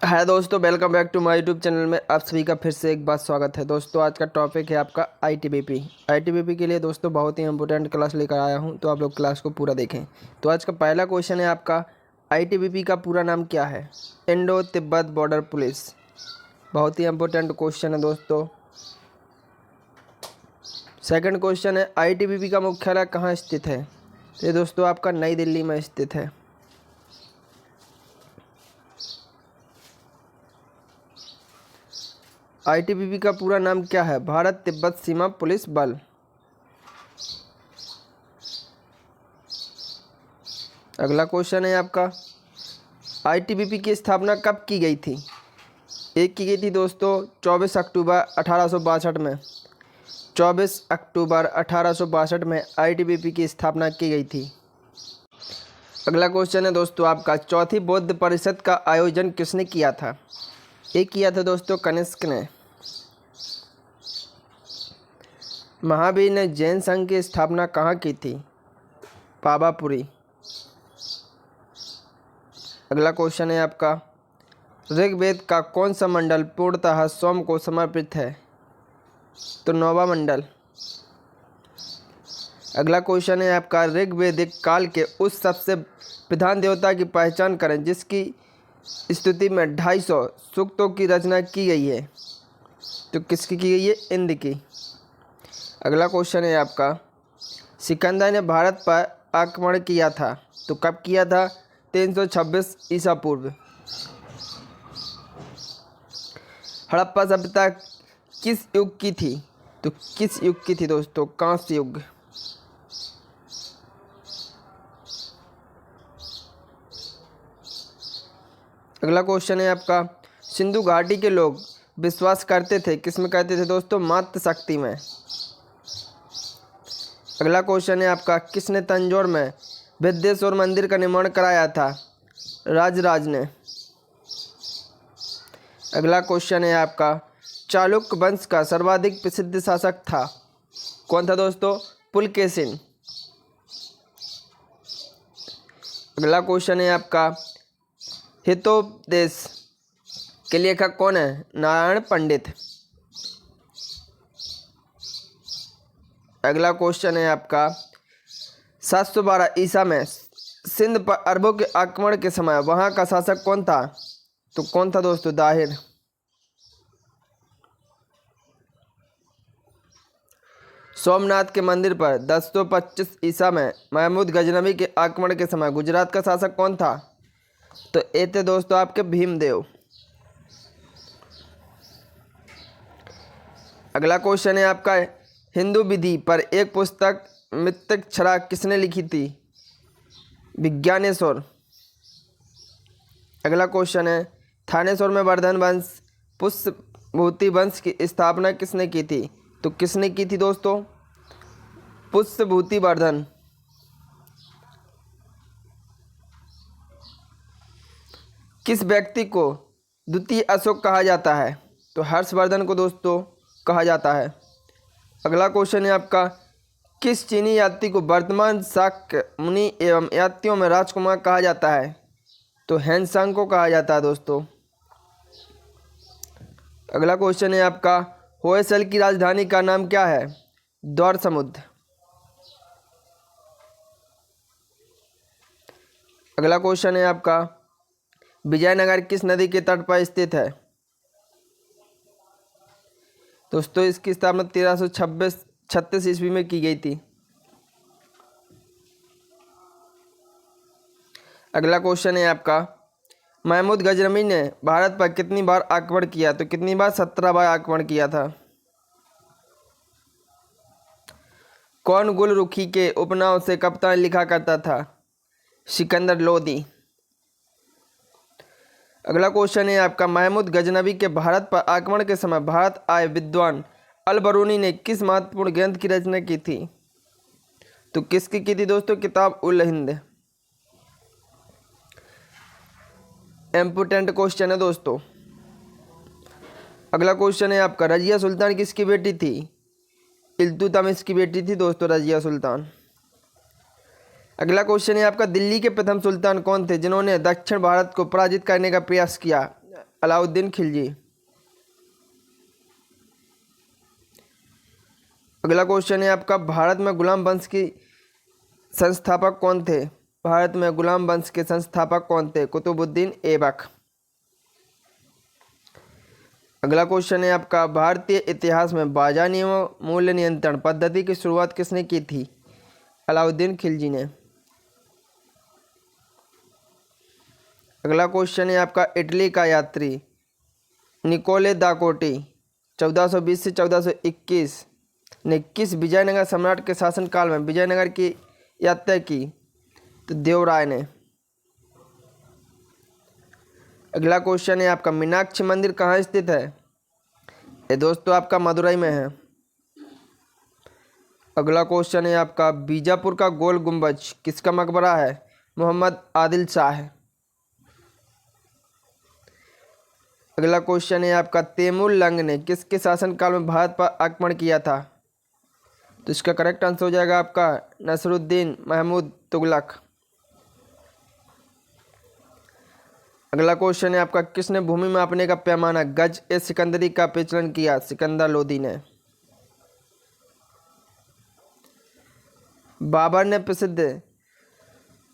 हाय दोस्तों, welcome back to my YouTube channel में आप सभी का फिर से एक बार स्वागत है। दोस्तों आज का टॉपिक है आपका आईटीबीपी। आईटीबीपी के लिए दोस्तों बहुत ही इंपॉर्टेंट क्लास लेकर आया हूं, तो आप लोग क्लास को पूरा देखें। तो आज का पहला क्वेश्चन है आपका, आईटीबीपी का पूरा नाम क्या है? Indo Tibet border police. बहुत ही इंपॉर्टेंट क्वेश्चन है दोस्तों। सेकंड क्वेश्चन है, आईटीबीपी का मुख्यालय कहाँ स्थित है? ये दोस्तों आपका नई दिल्ली में स्थित है। आईटीबीपी का पूरा नाम क्या है? भारत तिब्बत सीमा पुलिस बल। अगला क्वेश्चन है आपका, आईटीबीपी की स्थापना कब की गई थी? एक की गई थी दोस्तों 24 अक्टूबर 1862 में। 24 अक्टूबर 1862 में आईटीबीपी की स्थापना की गई थी। अगला क्वेश्चन है दोस्तों आपका, चौथी बौद्ध परिषद का आयोजन किसने किया था? एक किया था दोस्तों कनिष्क ने। महावीर ने जैन संघ की स्थापना कहाँ की थी? पावापुरी। अगला क्वेश्चन है आपका, ऋग्वेद का कौन सा मंडल पूर्णतः सोम को समर्पित है? तो नौवां मंडल। अगला क्वेश्चन है आपका, ऋग्वेदिक काल के उस सबसे प्रधान देवता की पहचान करें जिसकी स्तुति में 250 सूक्तों की रचना की गई है। तो किसकी की गई है? इंद्र की। अगला क्वेश्चन है आपका, सिकंदर ने भारत पर आक्रमण किया था, तो कब किया था? 326 ईसा पूर्व। हड़प्पा सभ्यता किस युग की थी? तो किस युग की थी दोस्तों? कांस्य युग। अगला क्वेश्चन है आपका, सिंधु घाटी के लोग विश्वास करते थे, किस में करते थे दोस्तों? मातृ शक्ति में। अगला क्वेश्चन है आपका, किसने तंजौर में विद्येश्वर मंदिर का निर्माण कराया था? राजराज ने। अगला क्वेश्चन है आपका, चालुक्य वंश का सर्वाधिक प्रसिद्ध शासक था? कौन था दोस्तों? पुलकेशिन। अगला क्वेश्चन है आपका, हितोपदेश के लेखक कौन है? नारायण पंडित। अगला क्वेश्चन है आपका, 712 ईसा में सिंध पर अरबों के आक्रमण के समय वहां का शासक कौन था? तो कौन था दोस्तों? दाहिर। सोमनाथ के मंदिर पर 1025 ईसा में महमूद गजनवी के आक्रमण के समय गुजरात का शासक कौन था? तो ये थे दोस्तों आपके भीमदेव। अगला क्वेश्चन है आपका, हिंदू विधि पर एक पुस्तक मृत्तिका किसने लिखी थी? विज्ञानेश्वर। अगला क्वेश्चन है, थानेश्वर में वर्धन वंश पुष्यभूति वंश की स्थापना किसने की थी? तो किसने की थी दोस्तों? पुष्यभूति वर्धन। किस व्यक्ति को द्वितीय अशोक कहा जाता है? तो हर्षवर्धन को दोस्तों कहा जाता है। अगला क्वेश्चन है आपका, किस चीनी यात्री को वर्तमान शाक्य मुनि एवं यात्रियों में राजकुमार कहा जाता है? तो हैंसांग को कहा जाता है दोस्तों। अगला क्वेश्चन है आपका, होयसल की राजधानी का नाम क्या है? द्वार समुद्र। अगला क्वेश्चन है आपका, विजयनगर किस नदी के तट पर स्थित है? दोस्तों इसकी स्थापना 1336 ईस्वी में की गई थी। अगला क्वेश्चन है आपका, महमूद गजनवी ने भारत पर कितनी बार आक्रमण किया? तो कितनी बार? 17 बार आक्रमण किया था। कौन गुलरुखी के उपनाम से कप्तान लिखा करता था? सिकंदर लोदी। अगला क्वेश्चन है आपका, महमूद गजनवी के भारत पर आक्रमण के समय भारत आए विद्वान अल बरूनी ने किस महत्वपूर्ण ग्रंथ की रचना की थी? तो किसकी की थी दोस्तों? किताब उल हिंद। इम्पोर्टेंट क्वेश्चन है दोस्तों। अगला क्वेश्चन है आपका, रजिया सुल्तान किसकी बेटी थी? इल्तुतमिश की बेटी थी दोस्तों रजिया सुल्तान। अगला क्वेश्चन है आपका, दिल्ली के प्रथम सुल्तान कौन थे जिन्होंने दक्षिण भारत को पराजित करने का प्रयास किया? अलाउद्दीन खिलजी। अगला क्वेश्चन है आपका, भारत में गुलाम वंश की संस्थापक कौन थे? भारत में गुलाम वंश के संस्थापक कौन थे? कुतुबुद्दीन ऐबक। अगला क्वेश्चन है आपका, भारतीय इतिहास में बाजार नियमों मूल्य नियंत्रण पद्धति की शुरुआत किसने की थी? अलाउद्दीन खिलजी ने। अगला क्वेश्चन है आपका, इटली का यात्री निकोले दा कोटी 1420 से 1421 ने किस विजयनगर सम्राट के शासनकाल में विजयनगर की यात्रा की? तो देवराय ने। अगला क्वेश्चन है आपका, मीनाक्षी मंदिर कहाँ स्थित है? ये दोस्तों आपका मदुरई में है। अगला क्वेश्चन है आपका, बीजापुर का गोल गुंबज किसका मकबरा है? मोहम्मद आदिल शाह। अगला क्वेश्चन है आपका, तैमूर लंग ने किसके शासनकाल में भारत पर आक्रमण किया था? तो इसका करेक्ट आंसर हो जाएगा आपका नसरुद्दीन महमूद तुगलक। अगला क्वेश्चन है आपका, किसने भूमि मापने का पैमाना गज ए सिकंदरी का प्रचलन किया? सिकंदर लोदी ने। बाबर ने प्रसिद्ध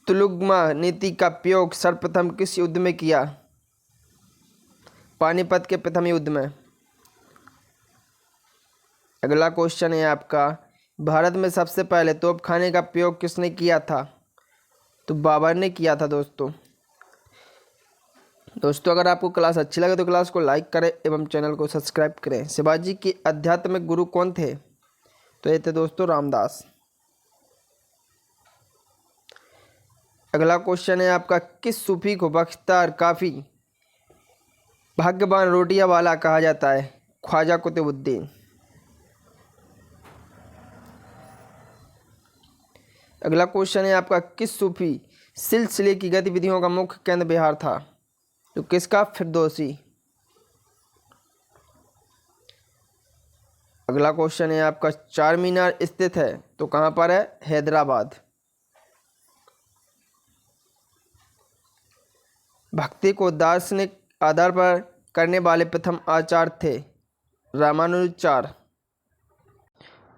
तुलुगमा नीति का प्रयोग सर्वप्रथम किस युद्ध में किया? पानीपत के प्रथम युद्ध में। अगला क्वेश्चन है आपका, भारत में सबसे पहले तोपखाने का प्रयोग किसने किया था? तो बाबर ने किया था दोस्तों। अगर आपको क्लास अच्छी लगे तो क्लास को लाइक करें एवं चैनल को सब्सक्राइब करें। शिवाजी के आध्यात्मिक गुरु कौन थे? तो ये थे दोस्तों रामदास। अगला क्वेश्चन है आपका, किस सूफी को बख्तियार काफी भाग्यवान रोटियां वाला कहा जाता है? ख्वाजा कुतुबुद्दीन। अगला क्वेश्चन है आपका, किस सूफी सिलसिले की गतिविधियों का मुख्य केंद्र बिहार था? तो किसका? फिरदौसी। अगला क्वेश्चन है आपका, चार मीनार स्थित है तो कहाँ पर है? हैदराबाद। भक्ति को दार्शनिक आधार पर करने वाले प्रथम आचार्य थे? रामानुजाचार्य।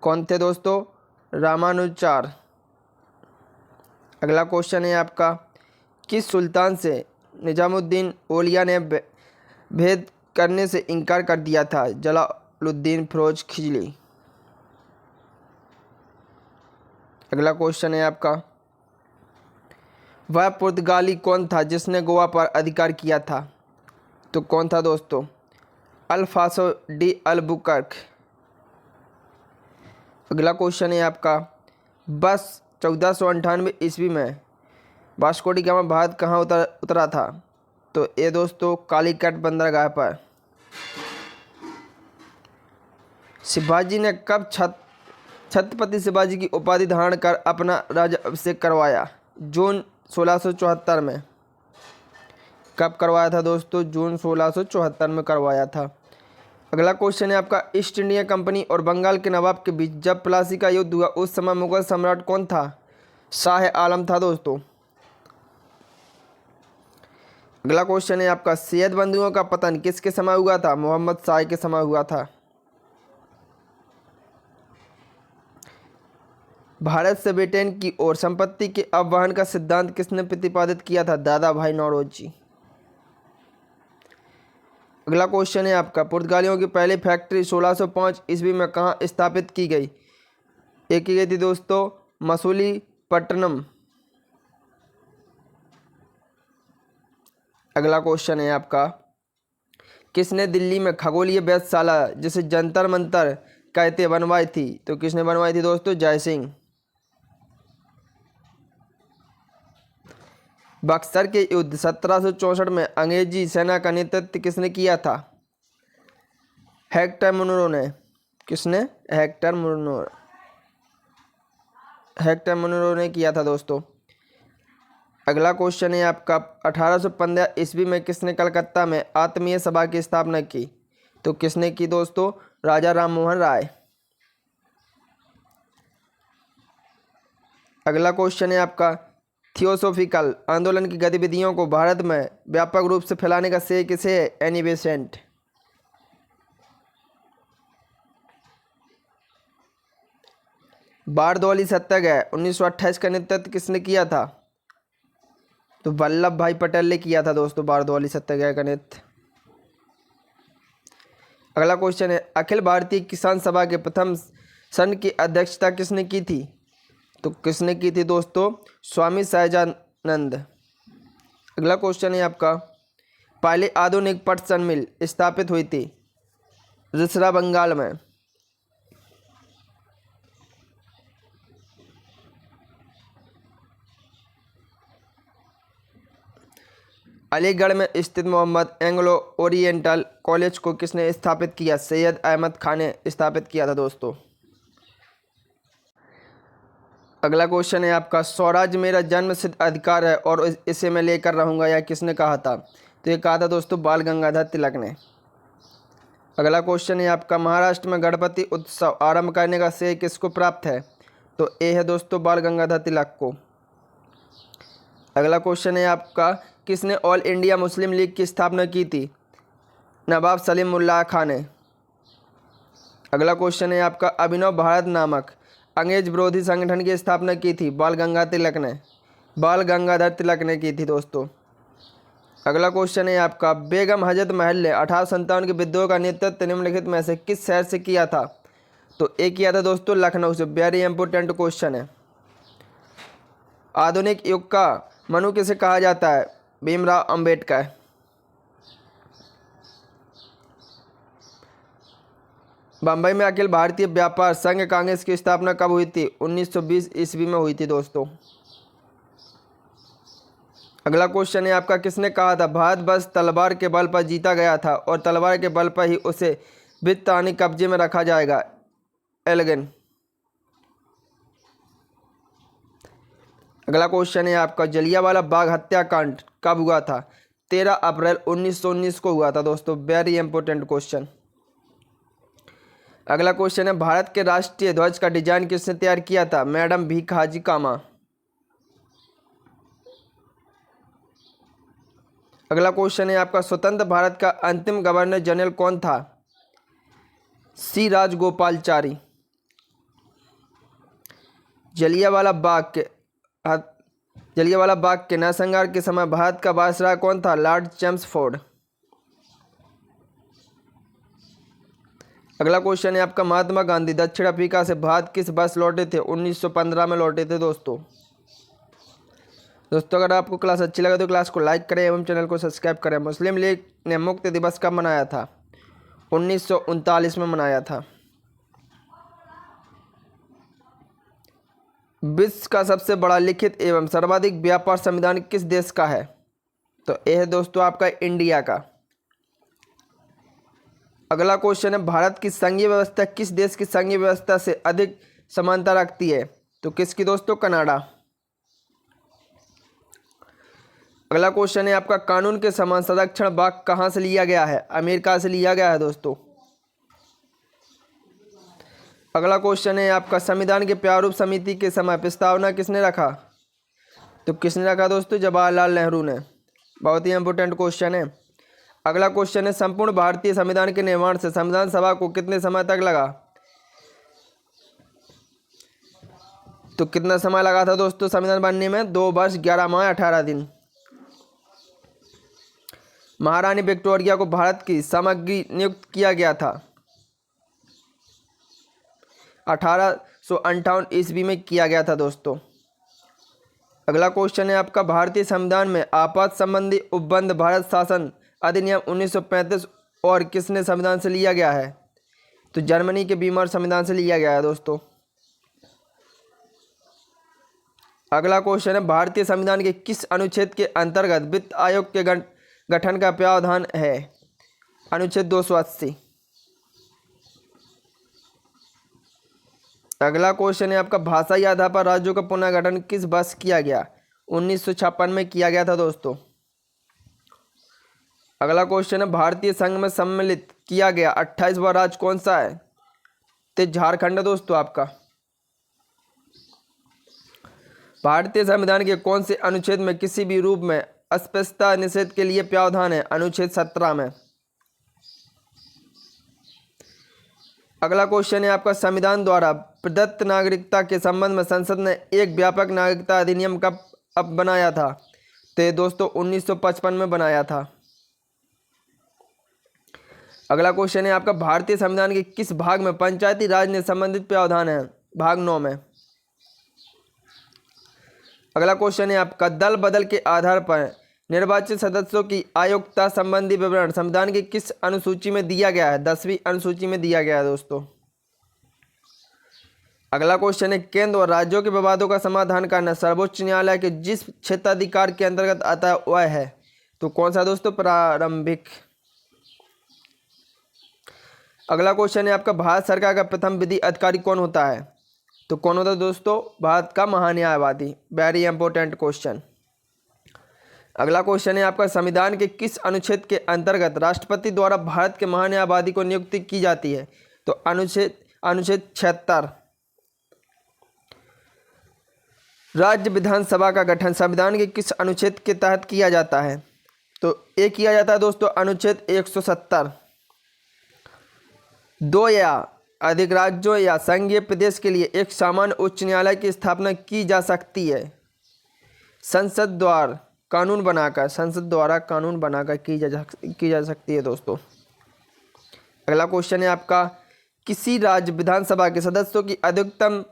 कौन थे दोस्तों? रामानुजाचार्य। अगला क्वेश्चन है आपका, किस सुल्तान से निजामुद्दीन औलिया ने भेद करने से इनकार कर दिया था? जलालुद्दीन फिरोज खिजली। अगला क्वेश्चन है आपका, वह पुर्तगाली कौन था जिसने गोवा पर अधिकार किया था? तो कौन था दोस्तों? Alfonso de Albuquerque. अगला क्वेश्चन है आपका, बस 1498 ईस्वी में वास्को डी गामा भारत कहाँ उतरा था? तो ये दोस्तों कालीकट बंदरगाह पर। शिवाजी ने कब छत्रपति शिवाजी की उपाधि धारण कर अपना राज्याभिषेक करवाया? जून 1674 में। कब करवाया था दोस्तों? जून 1674 में करवाया था। अगला क्वेश्चन है आपका, ईस्ट इंडिया कंपनी और बंगाल के नवाब के बीच जब प्लासी का युद्ध हुआ उस समय मुगल सम्राट कौन था? शाह आलम था दोस्तों। अगला क्वेश्चन है आपका, सैयद बंधुओं का पतन किसके समय हुआ था? मोहम्मद शाह के समय हुआ था। भारत से ब्रिटेन की ओर संपत्ति के अववहन का सिद्धांत किसने प्रतिपादित किया था? दादा भाई नौरोजी। अगला क्वेश्चन है आपका, पुर्तगालियों की पहली फैक्ट्री 1605 ईस्वी में कहाँ स्थापित की गई? एक की गई थी दोस्तों मसूलीपट्टनम। अगला क्वेश्चन है आपका, किसने दिल्ली में खगोलीय वेधशाला जिसे जंतर मंतर कहते बनवाई थी? तो किसने बनवाई थी दोस्तों? जय सिंह। बक्सर के युद्ध 1764 में अंग्रेजी सेना का नेतृत्व किसने किया था? हेक्टर मुनरो ने। किसने? हेक्टर मुनरो ने किया था दोस्तों। अगला क्वेश्चन है आपका, 1815 ईस्वी में किसने कलकत्ता में आत्मीय सभा की स्थापना की? तो किसने की दोस्तों? राजा राम मोहन राय। अगला क्वेश्चन है आपका, थियोसॉफिकल आंदोलन की गतिविधियों को भारत में व्यापक रूप से फैलाने का श्रेय किसे है? Annie Besant. बारदौली सत्याग्रह 1928 का नेतृत्व किसने किया था? तो वल्लभ भाई पटेल ने किया था दोस्तों बारदौली सत्याग्रह का नेतृत्व। अगला क्वेश्चन है, अखिल भारतीय किसान सभा के प्रथम सत्र की अध्यक्षता किसने की थी? तो किसने की थी दोस्तों? स्वामी सहजानंद। अगला क्वेश्चन है आपका, पहले आधुनिक पटसन मिल स्थापित हुई थी रिसरा बंगाल में। अलीगढ़ में स्थित मोहम्मद एंग्लो ओरिएंटल कॉलेज को किसने स्थापित किया? सैयद अहमद खान ने स्थापित किया था दोस्तों। अगला क्वेश्चन है आपका, स्वराज मेरा जन्मसिद्ध अधिकार है और इसे मैं लेकर रहूँगा, यह किसने कहा था? तो ये कहा था दोस्तों बाल गंगाधर तिलक ने। अगला क्वेश्चन है आपका, महाराष्ट्र में गणपति उत्सव आरंभ करने का श्रेय किसको प्राप्त है? तो ये है दोस्तों बाल गंगाधर तिलक को। अगला क्वेश्चन है आपका, किसने ऑल इंडिया मुस्लिम लीग की स्थापना की थी? नवाब सलीम उल्लाह खान ने। अगला क्वेश्चन है आपका, अभिनव भारत नामक अंग्रेज विरोधी संगठन की स्थापना की थी? बाल गंगाधर तिलक ने की थी दोस्तों। अगला क्वेश्चन है आपका, बेगम हजरत महल ने 1857 के विद्रोह का नेतृत्व निम्नलिखित में से किस शहर से किया था? तो एक किया था दोस्तों लखनऊ से। वेरी इंपोर्टेंट क्वेश्चन है। आधुनिक युग का मनु किसे कहा जाता है? भीमराव अंबेडकर। बम्बई में अखिल भारतीय व्यापार संघ कांग्रेस की स्थापना कब हुई थी? 1920 ईस्वी में हुई थी दोस्तों। अगला क्वेश्चन है आपका, किसने कहा था भारत बस तलवार के बल पर जीता गया था और तलवार के बल पर ही उसे ब्रितानी कब्जे में रखा जाएगा? एल्गिन। अगला क्वेश्चन है आपका, जलियांवाला बाग हत्याकांड कब हुआ था? 13 अप्रैल 1919 को हुआ था दोस्तों। Very important question. अगला क्वेश्चन है, भारत के राष्ट्रीय ध्वज का डिजाइन किसने तैयार किया था? मैडम भीखाजी कामा। अगला क्वेश्चन है आपका, स्वतंत्र भारत का अंतिम गवर्नर जनरल कौन था? सी राजगोपालचारी। जलियांवाला बाग के नरसंहार के समय भारत का वायसराय कौन था? Lord Chelmsford. अगला क्वेश्चन है आपका, महात्मा गांधी दक्षिण अफ्रीका से भारत किस वर्ष लौटे थे? 1915 में लौटे थे दोस्तों। अगर आपको क्लास अच्छी लगे तो क्लास को लाइक करें एवं चैनल को सब्सक्राइब करें। मुस्लिम लीग ने मुक्ति दिवस कब मनाया था? 1939 में मनाया था। विश्व का सबसे बड़ा लिखित एवं सर्वाधिक व्यापार संविधान किस देश का है? तो यह है दोस्तों आपका इंडिया का। अगला क्वेश्चन है, भारत की संघीय व्यवस्था किस देश की संघीय व्यवस्था से अधिक समानता रखती है? तो किसकी दोस्तों? कनाडा। अगला क्वेश्चन है आपका, कानून के समान संरक्षण वाक्य कहाँ से लिया गया है? अमेरिका से लिया गया है दोस्तों। अगला क्वेश्चन है आपका, संविधान के प्रारूप समिति के समय प्रस्तावना किसने रखा? तो किसने रखा दोस्तों? जवाहरलाल नेहरू ने। बहुत ही इंपोर्टेंट क्वेश्चन है। अगला क्वेश्चन है, संपूर्ण भारतीय संविधान के निर्माण से संविधान सभा को कितने समय तक लगा? तो कितना समय लगा था दोस्तों संविधान बनने में? 2 वर्ष 11 माह 18 दिन। महारानी विक्टोरिया को भारत की सामग्री नियुक्त किया गया था? 1858 ईस्वी में किया गया था दोस्तों। अगला क्वेश्चन है आपका, भारतीय संविधान में आपात संबंधी उपबंध भारत शासन अधिनियम 1935 और किसने संविधान से लिया गया है? तो जर्मनी के बीमार संविधान से लिया गया है दोस्तों। अगला क्वेश्चन है, भारतीय संविधान के किस अनुच्छेद के अंतर्गत वित्त आयोग के गठन का प्रावधान है? अनुच्छेद 280। अगला क्वेश्चन है आपका, भाषाई आधार पर राज्यों का पुनर्गठन किस वर्ष किया गया? 1956 में किया गया था दोस्तों। अगला क्वेश्चन है, भारतीय संघ में सम्मिलित किया गया 28वां राज्य कौन सा है? तो झारखंड है दोस्तों आपका। भारतीय संविधान के कौन से अनुच्छेद में किसी भी रूप में अस्पृश्यता निषेध के लिए प्रावधान है? अनुच्छेद 17 में। अगला क्वेश्चन है आपका, संविधान द्वारा प्रदत्त नागरिकता के संबंध में संसद ने एक व्यापक नागरिकता अधिनियम कब अब बनाया था? तो ये दोस्तों 1955 में बनाया था। अगला क्वेश्चन है आपका, भारतीय संविधान के किस भाग में पंचायती राज ने संबंधित प्रावधान है? भाग 9 में। अगला क्वेश्चन है आपका, दल बदल के आधार पर निर्वाचित सदस्यों की अयोग्यता संबंधी विवरण संविधान की किस अनुसूची में दिया गया है? 10वीं अनुसूची में दिया गया है दोस्तों। अगला क्वेश्चन है, केंद्र और राज्यों के विवादों का समाधान करना सर्वोच्च न्यायालय के जिस क्षेत्राधिकार के अंतर्गत आता है वह है? तो कौन सा दोस्तों? प्रारंभिक। अगला क्वेश्चन है आपका, भारत सरकार का प्रथम विधि अधिकारी कौन होता है? तो कौन होता है दोस्तों? भारत का महान्यायवादी। Very important question. अगला क्वेश्चन है आपका, संविधान के किस अनुच्छेद के अंतर्गत राष्ट्रपति द्वारा भारत के महान्यायवादी को नियुक्ति की जाती है? तो अनुच्छेद 76। राज्य विधानसभा का गठन संविधान के किस अनुच्छेद के तहत किया जाता है? तो ये किया जाता है दोस्तों अनुच्छेद 170। 2 या अधिक राज्यों या संघीय प्रदेश के लिए एक सामान्य उच्च न्यायालय की स्थापना की जा सकती है संसद द्वारा कानून बनाकर की जा सकती है दोस्तों। अगला क्वेश्चन है आपका, किसी राज्य विधानसभा के सदस्यों की अधिकतम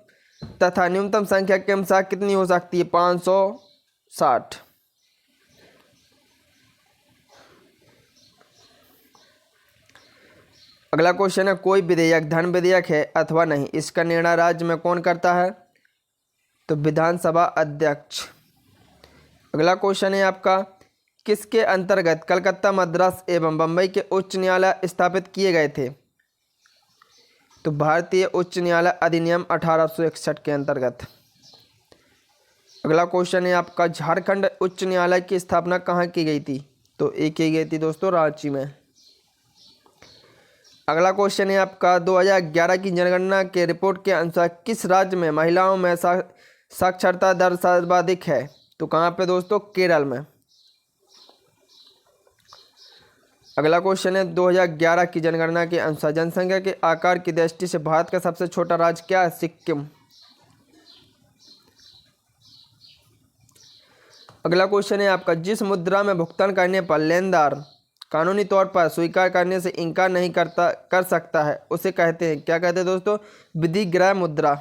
तथा न्यूनतम संख्या के अनुसार कितनी हो सकती है? 560। अगला क्वेश्चन है, कोई विधेयक धन विधेयक है अथवा नहीं, इसका निर्णय राज्य में कौन करता है? तो विधानसभा अध्यक्ष। अगला क्वेश्चन है आपका, किसके अंतर्गत कलकत्ता, मद्रास एवं बम्बई के उच्च न्यायालय स्थापित किए गए थे? तो भारतीय उच्च न्यायालय अधिनियम 1861 के अंतर्गत। अगला क्वेश्चन है आपका, झारखंड उच्च न्यायालय की स्थापना कहाँ की गई थी? तो ये की गई थी दोस्तों रांची में। अगला क्वेश्चन है आपका, 2011 की जनगणना के रिपोर्ट के अनुसार किस राज्य में महिलाओं में साक्षरता दर सर्वाधिक है? तो कहाँ पे दोस्तों? केरल में। अगला क्वेश्चन है, 2011 की जनगणना के अनुसार जनसंख्या के आकार की दृष्टि से भारत का सबसे छोटा राज्य क्या है? सिक्किम। अगला क्वेश्चन है आपका, जिस मुद्रा में भुगतान करने पर लेनदार कानूनी तौर पर स्वीकार करने से इनकार नहीं कर सकता है उसे कहते हैं, क्या कहते हैं दोस्तों? विधिग्रह मुद्रा।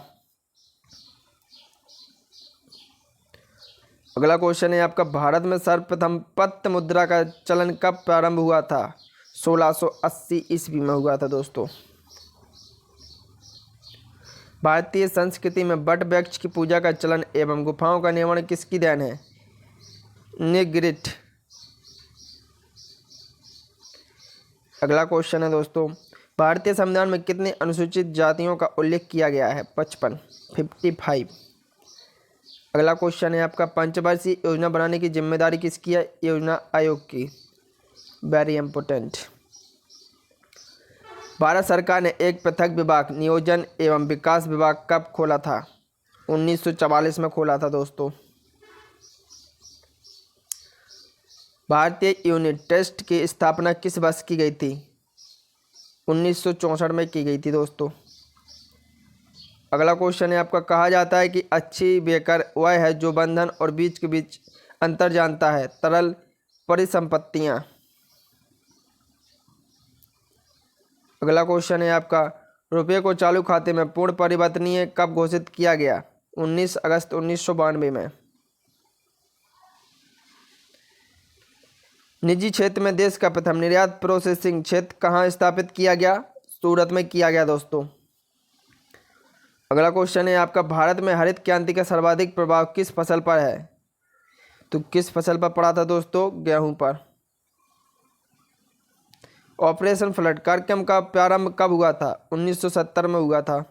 अगला क्वेश्चन है आपका, भारत में सर्वप्रथम पत्र मुद्रा का चलन कब प्रारंभ हुआ था? 1680 ईस्वी में हुआ था दोस्तों। भारतीय संस्कृति में वट वृक्ष की पूजा का चलन एवं गुफाओं का निर्माण किसकी देन है? निग्रिट। अगला क्वेश्चन है दोस्तों, भारतीय संविधान में कितनी अनुसूचित जातियों का उल्लेख किया गया है? 55। अगला क्वेश्चन है आपका, पंचवर्षीय योजना बनाने की जिम्मेदारी किसकी है? योजना आयोग की। Very important. भारत सरकार ने एक पृथक विभाग नियोजन एवं विकास विभाग कब खोला था? 1944 में खोला था दोस्तों। भारतीय यूनिट टेस्ट की स्थापना किस वर्ष की गई थी? 1964 में की गई थी दोस्तों। अगला क्वेश्चन है आपका, कहा जाता है कि अच्छी बेकर वह है जो बंधन और बीच के बीच अंतर जानता है। तरल परिसंपत्तियां। अगला क्वेश्चन है आपका, रुपये को चालू खाते में पूर्ण परिवर्तनीय कब घोषित किया गया? 19 अगस्त 1992 में। निजी क्षेत्र में देश का प्रथम निर्यात प्रोसेसिंग क्षेत्र कहाँ स्थापित किया गया? सूरत में किया गया दोस्तों। अगला क्वेश्चन है आपका, भारत में हरित क्रांति का सर्वाधिक प्रभाव किस फसल पर है? तो किस फसल पर पड़ा था दोस्तों? गेहूं पर। ऑपरेशन फ्लड कार्यक्रम का प्रारंभ कब हुआ था? 1970 में हुआ था।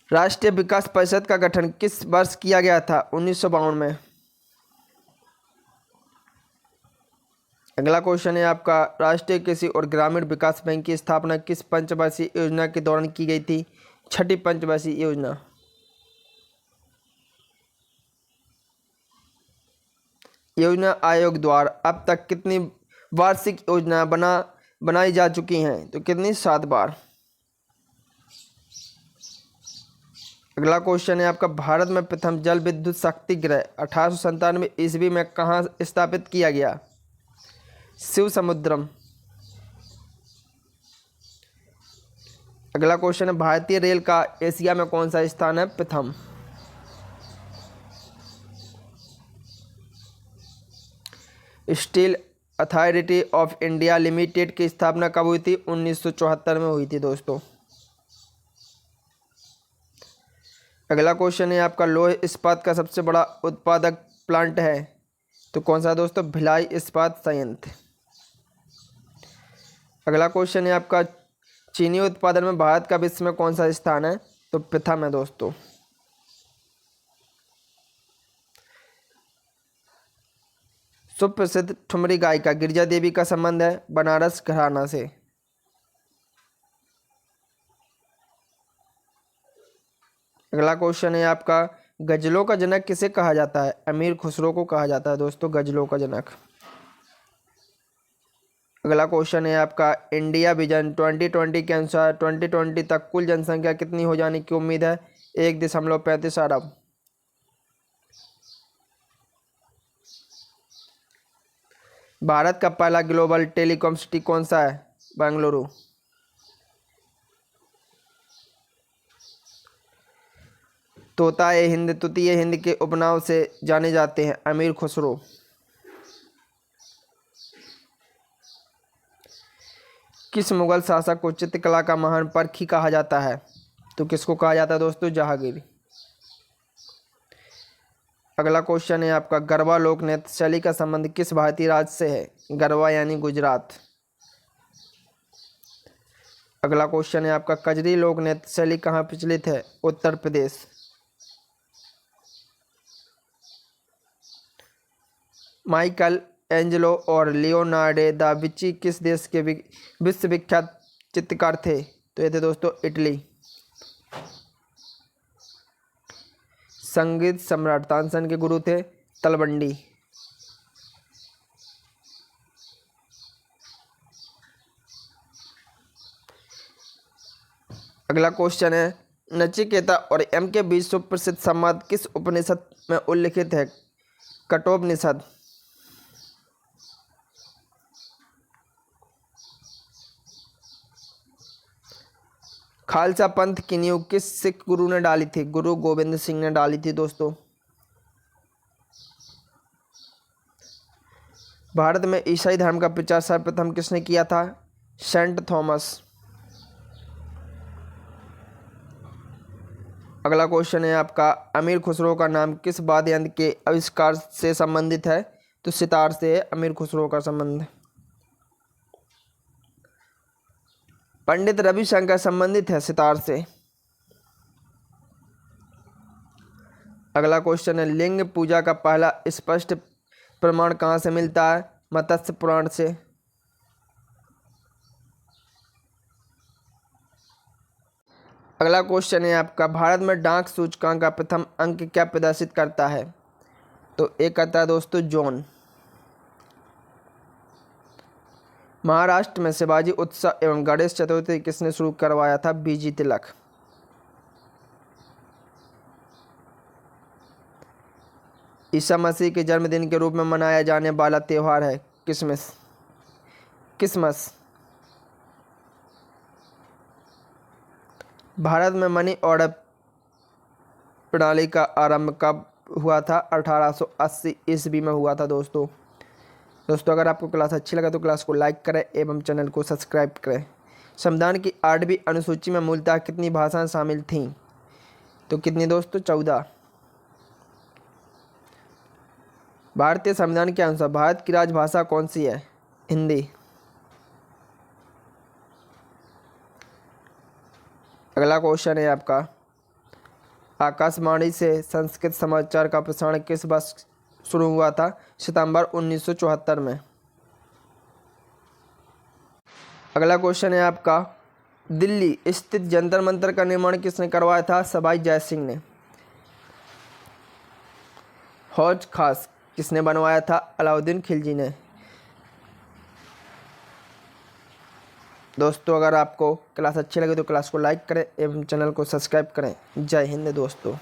राष्ट्रीय विकास परिषद का गठन किस वर्ष किया गया था? 1952 में। अगला क्वेश्चन है आपका, राष्ट्रीय कृषि और ग्रामीण विकास बैंक की स्थापना किस पंचवर्षीय योजना के दौरान की गई थी? छठी पंचवर्षीय योजना। योजना आयोग द्वारा अब तक कितनी वार्षिक योजना बनाई जा चुकी हैं? तो कितनी? 7 बार। अगला क्वेश्चन है आपका, भारत में प्रथम जल विद्युत शक्ति गृह 1897 ईस्वी में कहाँ स्थापित किया गया? शिव समुद्रम। अगला क्वेश्चन है, भारतीय रेल का एशिया में कौन सा स्थान है? प्रथम। Steel authority of India limited की स्थापना कब हुई थी? 1974 में हुई थी दोस्तों। अगला क्वेश्चन है आपका, लोह इस्पात का सबसे बड़ा उत्पादक प्लांट है? तो कौन सा दोस्तों? भिलाई इस्पात संयंत्र। अगला क्वेश्चन है आपका, चीनी उत्पादन में भारत का विश्व में कौन सा स्थान है? तो प्रथम है दोस्तों। सुप्रसिद्ध ठुमरी गायिका गिरिजा देवी का संबंध है बनारस घराना से। अगला क्वेश्चन है आपका, गजलों का जनक किसे कहा जाता है? अमीर खुसरो को कहा जाता है दोस्तों गजलों का जनक। अगला क्वेश्चन है आपका, इंडिया विजन 2020 के अनुसार 2020 तक कुल जनसंख्या कितनी हो जाने की उम्मीद है? 1.35 अरब। भारत का पहला ग्लोबल टेलीकॉम सिटी कौन सा है? बेंगलुरु। तोताए हिंद तूतीय हिंद के उपनाम से जाने जाते हैं अमीर खुसरो। किस मुगल शासक को चित्रकला का महान परखी कहा जाता है? तो किसको कहा जाता है दोस्तों? जहांगीर। अगला क्वेश्चन है आपका, गरबा लोक नृत्य शैली का संबंध किस भारतीय राज्य से है? गरबा यानी गुजरात। अगला क्वेश्चन है आपका, कजरी लोक नृत्य शैली कहाँ प्रचलित है? उत्तर प्रदेश। माइकल एंजेलो और लियोनार्डो दा विंची किस देश के विश्व विख्यात चित्रकार थे? तो ये थे दोस्तों इटली। संगीत सम्राट तानसेन के गुरु थे तलवंडी। अगला क्वेश्चन है, नचिकेता और यम के बीच सुप्रसिद्ध संवाद किस उपनिषद में उल्लिखित है? कठोपनिषद। खालसा पंथ की नींव किस सिख गुरु ने डाली थी? गुरु गोविंद सिंह ने डाली थी दोस्तों। भारत में ईसाई धर्म का प्रचार सर्वप्रथम किसने किया था? Saint Thomas. अगला क्वेश्चन है आपका, अमीर खुसरो का नाम किस वाद्य यंत्र के आविष्कार से संबंधित है? तो सितार से अमीर खुसरो का संबंध। पंडित रविशंकर संबंधित है सितार से। अगला क्वेश्चन है, लिंग पूजा का पहला स्पष्ट प्रमाण कहाँ से मिलता है? मत्स्य पुराण से। अगला क्वेश्चन है आपका, भारत में डाक सूचकांक का प्रथम अंक क्या प्रदर्शित करता है? तो एक आता है दोस्तों जॉन। महाराष्ट्र में शिवाजी उत्सव एवं गणेश चतुर्थी किसने शुरू करवाया था? बीजी तिलक। ईसा मसीह के जन्मदिन के रूप में मनाया जाने वाला त्यौहार है क्रिसमस। क्रिसमस। भारत में मनी ऑर्डर प्रणाली का आरंभ कब हुआ था? 1880 ईस्वी में हुआ था दोस्तों। अगर आपको क्लास अच्छी लगा तो क्लास को लाइक करें एवं चैनल को सब्सक्राइब करें। संविधान की 8वीं अनुसूची में मूलतः कितनी भाषाएं शामिल थीं? तो कितनी दोस्तों? 14। भारतीय संविधान के अनुसार भारत की राजभाषा कौन सी है? हिंदी। अगला क्वेश्चन है आपका, आकाशवाणी से संस्कृत समाचार का प्रसारण किस वर्ष शुरू हुआ था? सितंबर 1974 में। अगला क्वेश्चन है आपका, दिल्ली स्थित जंतर मंतर का निर्माण किसने करवाया था? सवाई जय सिंह ने। हौज खास किसने बनवाया था? अलाउद्दीन खिलजी ने। दोस्तों अगर आपको क्लास अच्छी लगे तो क्लास को लाइक करें एवं चैनल को सब्सक्राइब करें। जय हिंद दोस्तों।